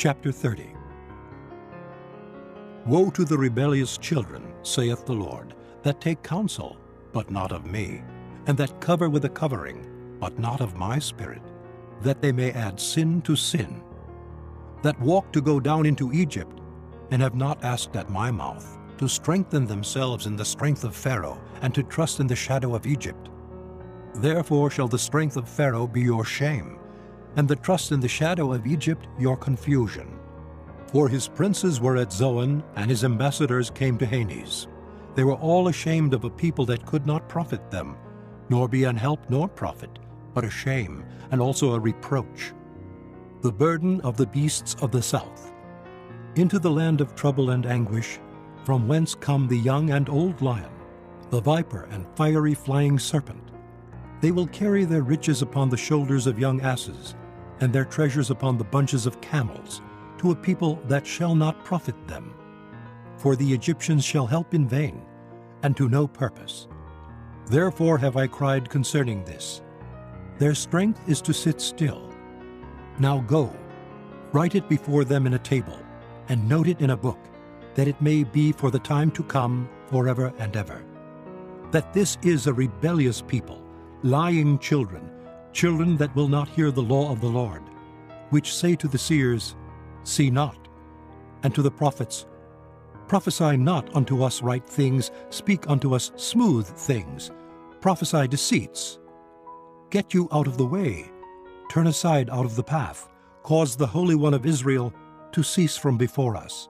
Chapter 30. Woe to the rebellious children, saith the Lord, that take counsel, but not of me, and that cover with a covering, but not of my spirit, that they may add sin to sin, that walk to go down into Egypt, and have not asked at my mouth, to strengthen themselves in the strength of Pharaoh, and to trust in the shadow of Egypt. Therefore shall the strength of Pharaoh be your shame, and the trust in the shadow of Egypt your confusion. For his princes were at Zoan, and his ambassadors came to Hanes. They were all ashamed of a people that could not profit them, nor be an help nor profit, but a shame, and also a reproach. The burden of the beasts of the south. Into the land of trouble and anguish, from whence come the young and old lion, the viper and fiery flying serpent. They will carry their riches upon the shoulders of young asses, and their treasures upon the bunches of camels, to a people that shall not profit them. For the Egyptians shall help in vain, and to no purpose. Therefore have I cried concerning this. Their strength is to sit still. Now go, write it before them in a table, and note it in a book, that it may be for the time to come forever and ever. That this is a rebellious people, lying children, children that will not hear the law of the Lord, which say to the seers, See not, and to the prophets, Prophesy not unto us right things, speak unto us smooth things, prophesy deceits. Get you out of the way, turn aside out of the path, cause the Holy One of Israel to cease from before us.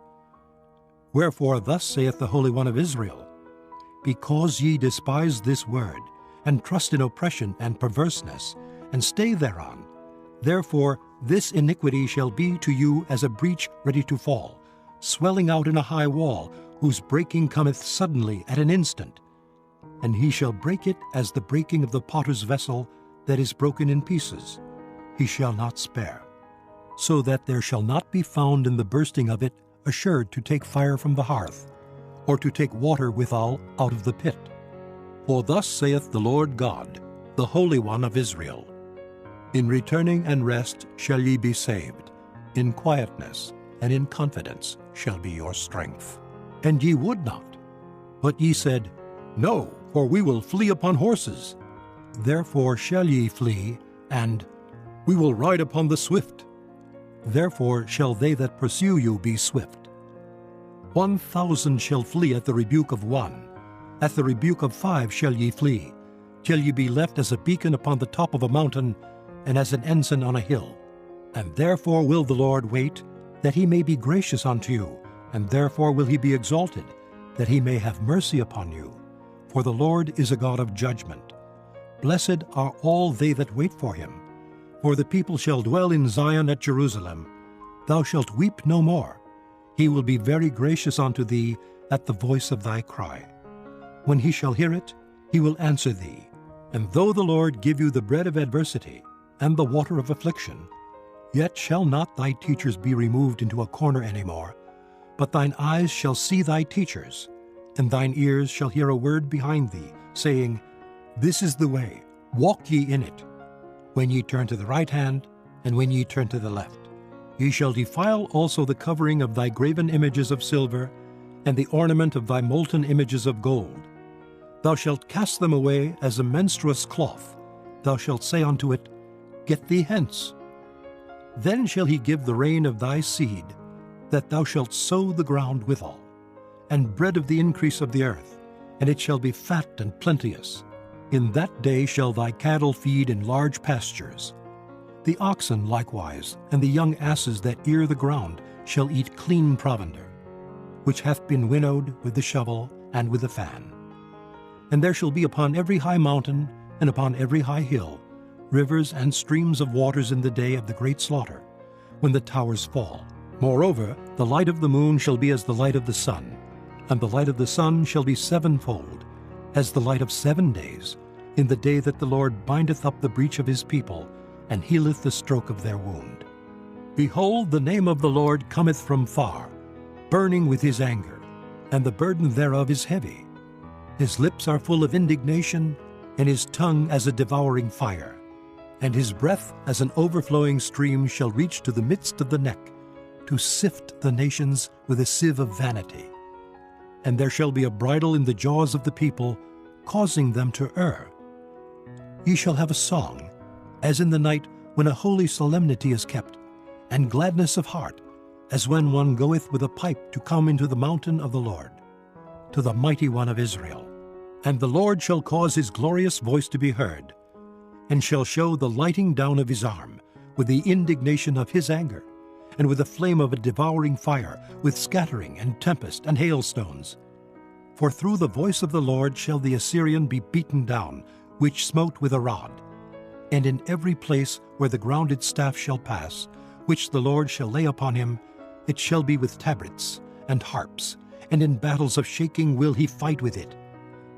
Wherefore thus saith the Holy One of Israel, Because ye despise this word, and trust in oppression and perverseness, and stay thereon, therefore this iniquity shall be to you as a breach ready to fall, swelling out in a high wall, whose breaking cometh suddenly at an instant. And he shall break it as the breaking of the potter's vessel that is broken in pieces. He shall not spare. So that there shall not be found in the bursting of it assured to take fire from the hearth, or to take water withal out of the pit. For thus saith the Lord God, the Holy One of Israel, In returning and rest shall ye be saved, in quietness and in confidence shall be your strength. And ye would not, but ye said, No, for we will flee upon horses. Therefore shall ye flee, and we will ride upon the swift. Therefore shall they that pursue you be swift. 1,000 shall flee at the rebuke of one. At the rebuke of 5 shall ye flee, till ye be left as a beacon upon the top of a mountain, and as an ensign on a hill. And therefore will the Lord wait, that he may be gracious unto you, and therefore will he be exalted, that he may have mercy upon you. For the Lord is a God of judgment. Blessed are all they that wait for him. For the people shall dwell in Zion at Jerusalem. Thou shalt weep no more. He will be very gracious unto thee at the voice of thy cry. When he shall hear it, he will answer thee. And though the Lord give you the bread of adversity, and the water of affliction, yet shall not thy teachers be removed into a corner any more, but thine eyes shall see thy teachers, and thine ears shall hear a word behind thee, saying, This is the way, walk ye in it. When ye turn to the right hand, and when ye turn to the left. Ye shall defile also the covering of thy graven images of silver, and the ornament of thy molten images of gold. Thou shalt cast them away as a menstruous cloth. Thou shalt say unto it, Get thee hence. Then shall he give the rain of thy seed, that thou shalt sow the ground withal, and bread of the increase of the earth, and it shall be fat and plenteous. In that day shall thy cattle feed in large pastures. The oxen likewise, and the young asses that ear the ground, shall eat clean provender, which hath been winnowed with the shovel and with the fan. And there shall be upon every high mountain, and upon every high hill, rivers and streams of waters in the day of the great slaughter, when the towers fall. Moreover, the light of the moon shall be as the light of the sun, and the light of the sun shall be sevenfold, as the light of 7 days, in the day that the Lord bindeth up the breach of his people, and healeth the stroke of their wound. Behold, the name of the Lord cometh from far, burning with his anger, and the burden thereof is heavy. His lips are full of indignation, and his tongue as a devouring fire. And his breath as an overflowing stream shall reach to the midst of the neck, to sift the nations with a sieve of vanity. And there shall be a bridle in the jaws of the people, causing them to err. Ye shall have a song, as in the night when a holy solemnity is kept, and gladness of heart, as when one goeth with a pipe to come into the mountain of the Lord, to the mighty one of Israel. And the Lord shall cause his glorious voice to be heard, and shall show the lighting down of his arm, with the indignation of his anger, and with the flame of a devouring fire, with scattering and tempest and hailstones. For through the voice of the Lord shall the Assyrian be beaten down, which smote with a rod. And in every place where the grounded staff shall pass, which the Lord shall lay upon him, it shall be with tabrets and harps, and in battles of shaking will he fight with it.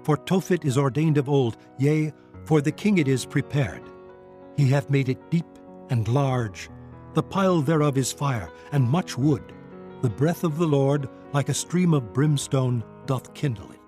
For Tophet is ordained of old, yea, for the king it is prepared. He hath made it deep and large. The pile thereof is fire, and much wood. The breath of the Lord, like a stream of brimstone, doth kindle it.